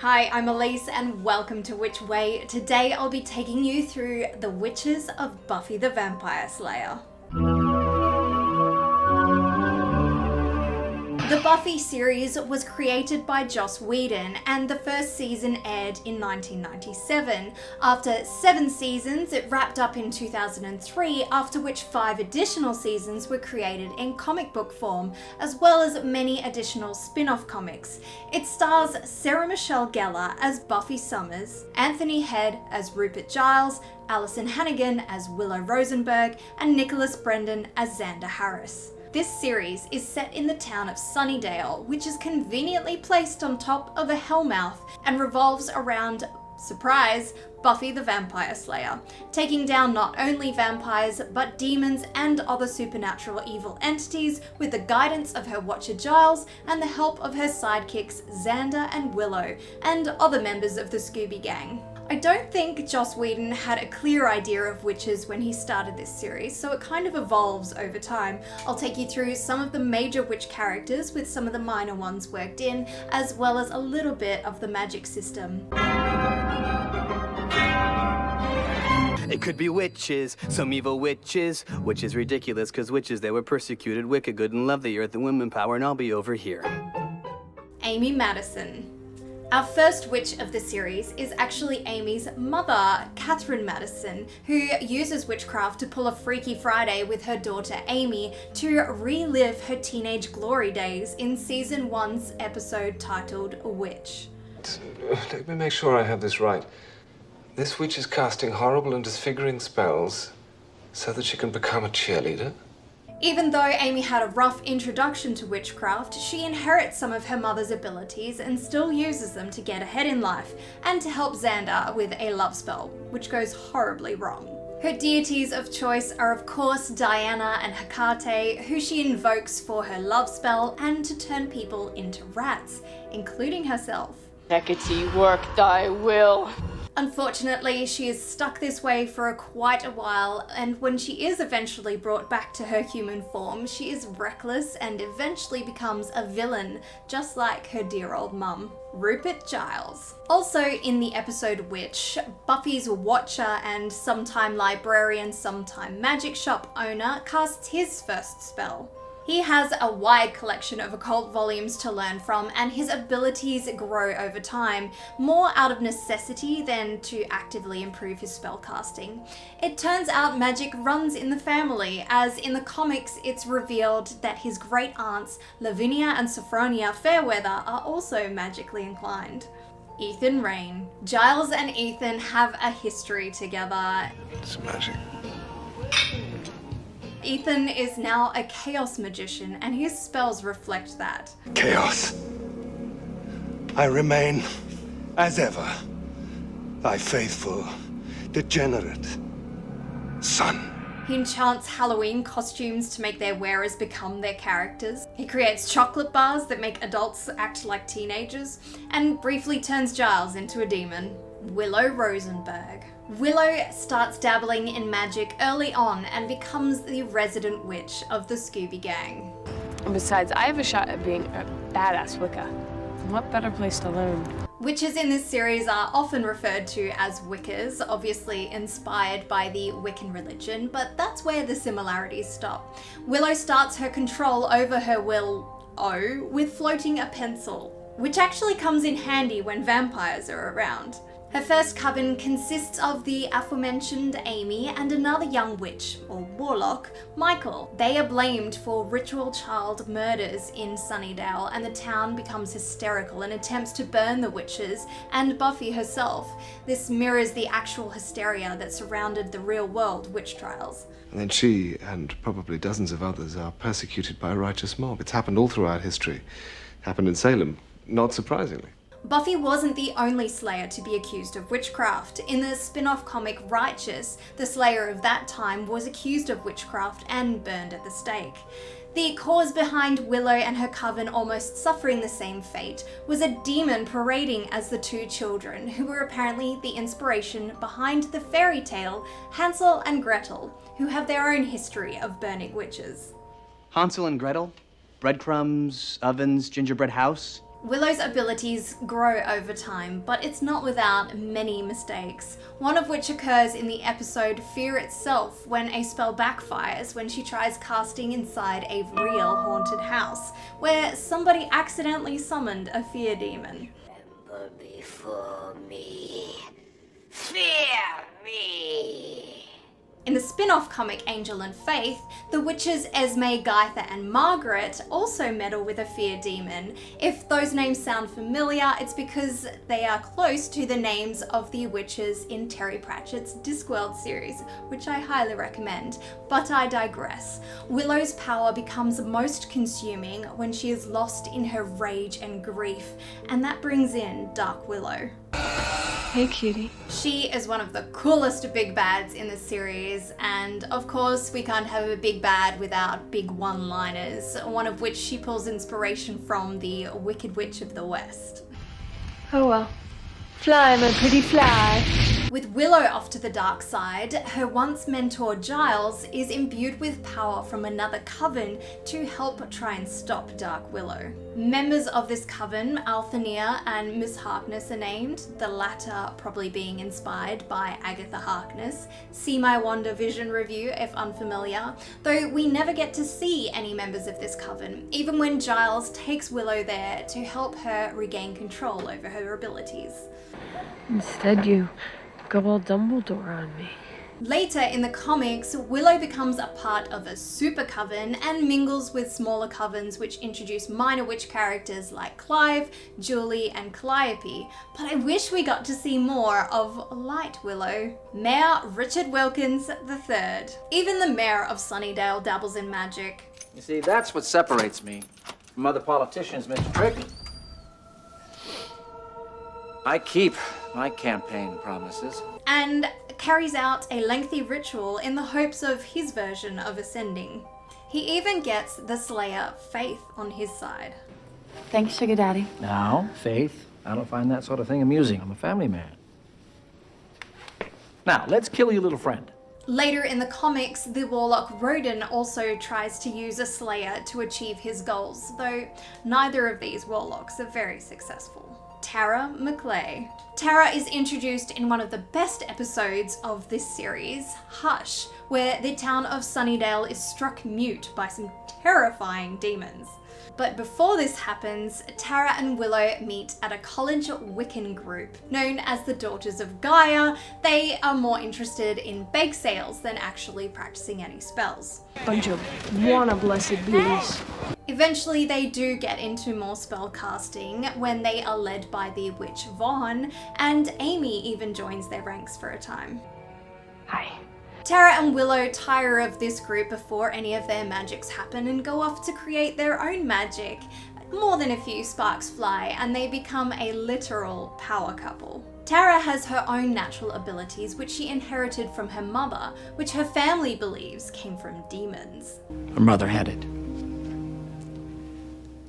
Hi, I'm Elise and welcome to Which Way. Today I'll be taking you through the witches of Buffy the Vampire Slayer. The Buffy series was created by Joss Whedon and the first season aired in 1997. After 7 seasons, it wrapped up in 2003, after which 5 additional seasons were created in comic book form, as well as many additional spin-off comics. It stars Sarah Michelle Gellar as Buffy Summers, Anthony Head as Rupert Giles, Alison Hannigan as Willow Rosenberg, and Nicholas Brendan as Xander Harris. This series is set in the town of Sunnydale, which is conveniently placed on top of a hellmouth and revolves around, surprise, Buffy the Vampire Slayer, taking down not only vampires but demons and other supernatural evil entities with the guidance of her watcher Giles and the help of her sidekicks Xander and Willow and other members of the Scooby Gang. I don't think Joss Whedon had a clear idea of witches when he started this series, so it kind of evolves over time. I'll take you through some of the major witch characters with some of the minor ones worked in, as well as a little bit of the magic system. It could be witches, some evil witches, which is ridiculous because witches, they were persecuted, wicked, good, and love the earth and women power, and I'll be over here. Amy Madison. Our first witch of the series is actually Amy's mother, Catherine Madison, who uses witchcraft to pull a Freaky Friday with her daughter Amy to relive her teenage glory days in season 1's episode titled Witch. Let me make sure I have this right. This witch is casting horrible and disfiguring spells so that she can become a cheerleader? Even though Amy had a rough introduction to witchcraft, she inherits some of her mother's abilities and still uses them to get ahead in life and to help Xander with a love spell, which goes horribly wrong. Her deities of choice are of course Diana and Hecate, who she invokes for her love spell and to turn people into rats, including herself. Hecate, work thy will. Unfortunately, she is stuck this way for quite a while, and when she is eventually brought back to her human form, she is reckless and eventually becomes a villain, just like her dear old mum, Rupert Giles. Also in the episode Witch, Buffy's watcher and sometime librarian, sometime magic shop owner casts his first spell. He has a wide collection of occult volumes to learn from, and his abilities grow over time, more out of necessity than to actively improve his spellcasting. It turns out magic runs in the family, as in the comics it's revealed that his great aunts Lavinia and Sophronia Fairweather are also magically inclined. Ethan Rayne. Giles and Ethan have a history together. It's magic. Ethan is now a chaos magician, and his spells reflect that. Chaos. I remain, as ever, thy faithful, degenerate son. He enchants Halloween costumes to make their wearers become their characters. He creates chocolate bars that make adults act like teenagers, and briefly turns Giles into a demon. Willow Rosenberg. Willow starts dabbling in magic early on and becomes the resident witch of the Scooby Gang. And besides, I have a shot at being a badass Wicca. What better place to learn? Witches in this series are often referred to as Wiccas, obviously inspired by the Wiccan religion, but that's where the similarities stop. Willow starts her control over her with floating a pencil, which actually comes in handy when vampires are around. Her first coven consists of the aforementioned Amy and another young witch, or warlock, Michael. They are blamed for ritual child murders in Sunnydale, and the town becomes hysterical and attempts to burn the witches and Buffy herself. This mirrors the actual hysteria that surrounded the real-world witch trials. And then she, and probably dozens of others, are persecuted by a righteous mob. It's happened all throughout history. It happened in Salem, not surprisingly. Buffy wasn't the only Slayer to be accused of witchcraft. In the spin-off comic Righteous, the Slayer of that time was accused of witchcraft and burned at the stake. The cause behind Willow and her coven almost suffering the same fate was a demon parading as the 2 children, who were apparently the inspiration behind the fairy tale Hansel and Gretel, who have their own history of burning witches. Hansel and Gretel? Breadcrumbs, ovens, gingerbread house? Willow's abilities grow over time, but it's not without many mistakes, one of which occurs in the episode Fear Itself, when a spell backfires when she tries casting inside a real haunted house, where somebody accidentally summoned a fear demon. Tremble before me. Fear me. In the spin-off comic Angel and Faith, the witches Esme, Gaitha and Margaret also meddle with a fear demon. If those names sound familiar, it's because they are close to the names of the witches in Terry Pratchett's Discworld series, which I highly recommend. But I digress. Willow's power becomes most consuming when she is lost in her rage and grief, and that brings in Dark Willow. Hey, cutie. She is one of the coolest big bads in the series, and of course we can't have a big bad without big one-liners, one of which she pulls inspiration from the Wicked Witch of the West. Oh well. Fly, my pretty fly. With Willow off to the dark side, her once mentor Giles is imbued with power from another coven to help try and stop Dark Willow. Members of this coven, Althania and Miss Harkness, are named, the latter probably being inspired by Agatha Harkness. See my WandaVision review if unfamiliar, though we never get to see any members of this coven, even when Giles takes Willow there to help her regain control over her abilities. Instead, you go all Dumbledore on me. Later in the comics, Willow becomes a part of a super coven and mingles with smaller covens which introduce minor witch characters like Clive, Julie and Calliope, but I wish we got to see more of Light Willow. Mayor Richard Wilkins III. Even the mayor of Sunnydale dabbles in magic. You see, that's what separates me from other politicians, Mr. Trick. I keep my campaign promises. And carries out a lengthy ritual in the hopes of his version of ascending. He even gets the Slayer, Faith, on his side. Thanks, Sugar Daddy. Now, Faith, I don't find that sort of thing amusing. I'm a family man. Now, let's kill your little friend. Later in the comics, the warlock Rodin also tries to use a Slayer to achieve his goals, though neither of these warlocks are very successful. Tara McClay. Tara is introduced in one of the best episodes of this series, Hush, where the town of Sunnydale is struck mute by some terrifying demons. But before this happens, Tara and Willow meet at a college Wiccan group known as the Daughters of Gaia. They are more interested in bake sales than actually practicing any spells. Bunch of wanna-blessed bees. Eventually they do get into more spell casting when they are led by the witch Vaughn, and Amy even joins their ranks for a time. Hi. Tara and Willow tire of this group before any of their magics happen and go off to create their own magic. More than a few sparks fly and they become a literal power couple. Tara has her own natural abilities which she inherited from her mother, which her family believes came from demons. Her mother had it.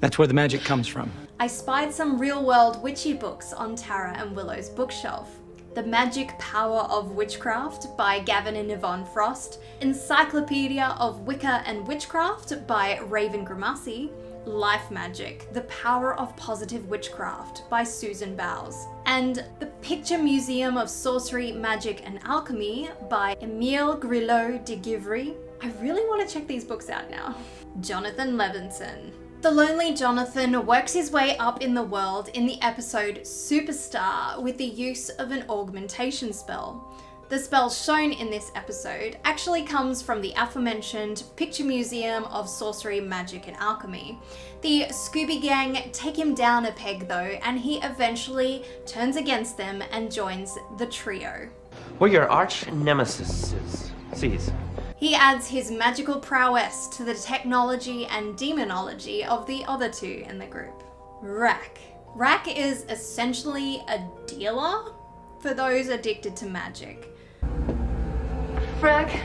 That's where the magic comes from. I spied some real-world witchy books on Tara and Willow's bookshelf. The Magic Power of Witchcraft by Gavin and Yvonne Frost, Encyclopedia of Wicca and Witchcraft by Raven Grimassi, Life Magic, The Power of Positive Witchcraft by Susan Bowes, and The Picture Museum of Sorcery, Magic and Alchemy by Emile Grilot de Givry. I really want to check these books out now. Jonathan Levinson. The lonely Jonathan works his way up in the world in the episode Superstar with the use of an augmentation spell. The spell shown in this episode actually comes from the aforementioned Picture Museum of Sorcery, Magic and Alchemy. The Scooby Gang take him down a peg though, and he eventually turns against them and joins the trio. We're your arch nemesis. Sees. He adds his magical prowess to the technology and demonology of the other two in the group. Rack. Rack is essentially a dealer for those addicted to magic. Rack,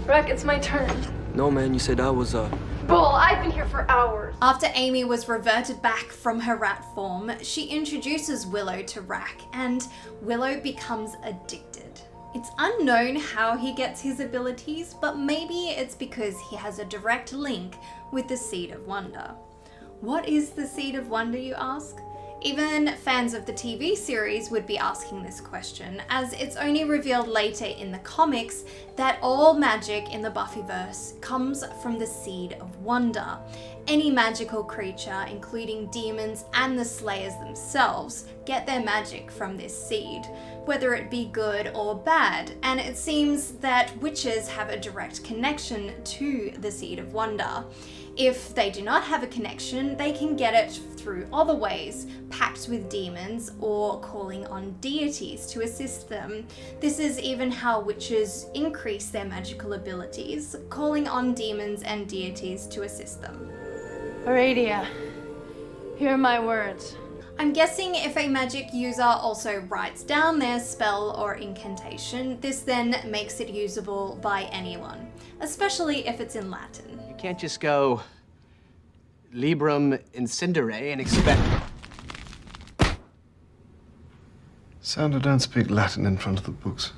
it's my turn. No, man, you said I was, Bull, I've been here for hours. After Amy was reverted back from her rat form, she introduces Willow to Rack, and Willow becomes addicted. It's unknown how he gets his abilities, but maybe it's because he has a direct link with the Seed of Wonder. What is the Seed of Wonder, you ask? Even fans of the TV series would be asking this question, as it's only revealed later in the comics that all magic in the Buffyverse comes from the Seed of Wonder. Any magical creature, including demons and the Slayers themselves, get their magic from this seed, whether it be good or bad, and it seems that witches have a direct connection to the Seed of Wonder. If they do not have a connection, they can get it through other ways, packed with demons or calling on deities to assist them. This is even how witches increase their magical abilities, calling on demons and deities to assist them. Aradia, hear my words. I'm guessing if a magic user also writes down their spell or incantation, this then makes it usable by anyone, especially if it's in Latin. You can't just go Librum Incendere and expect... Sound I don't speak Latin in front of the books.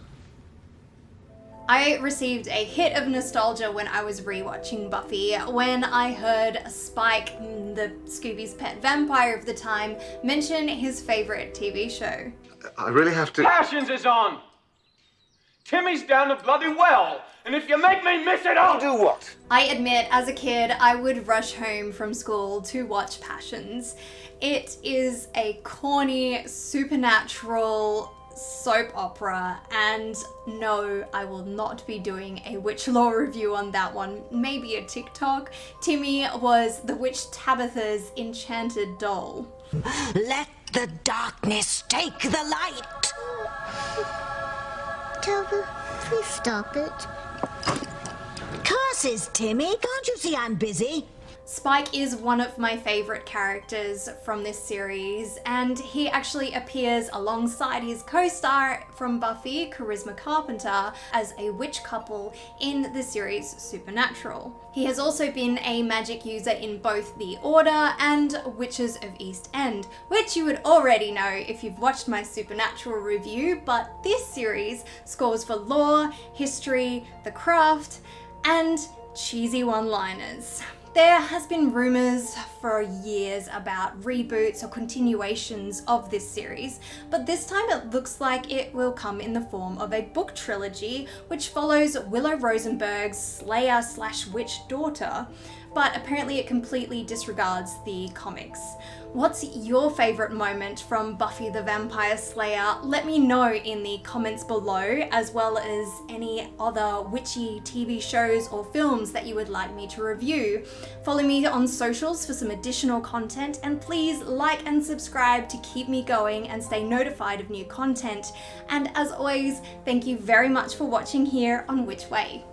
I received a hit of nostalgia when I was rewatching Buffy, when I heard Spike, the Scooby's pet vampire of the time, mention his favorite TV show. I really have to... Passions is on! Timmy's down the bloody well, and if you make me miss it, I'll do what? I admit, as a kid, I would rush home from school to watch Passions. It is a corny, supernatural soap opera, and no, I will not be doing a witch lore review on that one. Maybe a TikTok. Timmy was the witch Tabitha's enchanted doll. Let the darkness take the light. Tabitha, please stop it. Curses, Timmy. Can't you see I'm busy? Spike is one of my favorite characters from this series, and he actually appears alongside his co-star from Buffy, Charisma Carpenter, as a witch couple in the series Supernatural. He has also been a magic user in both The Order and Witches of East End, which you would already know if you've watched my Supernatural review, but this series scores for lore, history, the craft, and cheesy one-liners. There has been rumours for years about reboots or continuations of this series, but this time it looks like it will come in the form of a book trilogy which follows Willow Rosenberg's Slayer/witch daughter, but apparently it completely disregards the comics. What's your favourite moment from Buffy the Vampire Slayer? Let me know in the comments below, as well as any other witchy TV shows or films that you would like me to review. Follow me on socials for some additional content, and please like and subscribe to keep me going and stay notified of new content. And as always, thank you very much for watching here on Witch Way.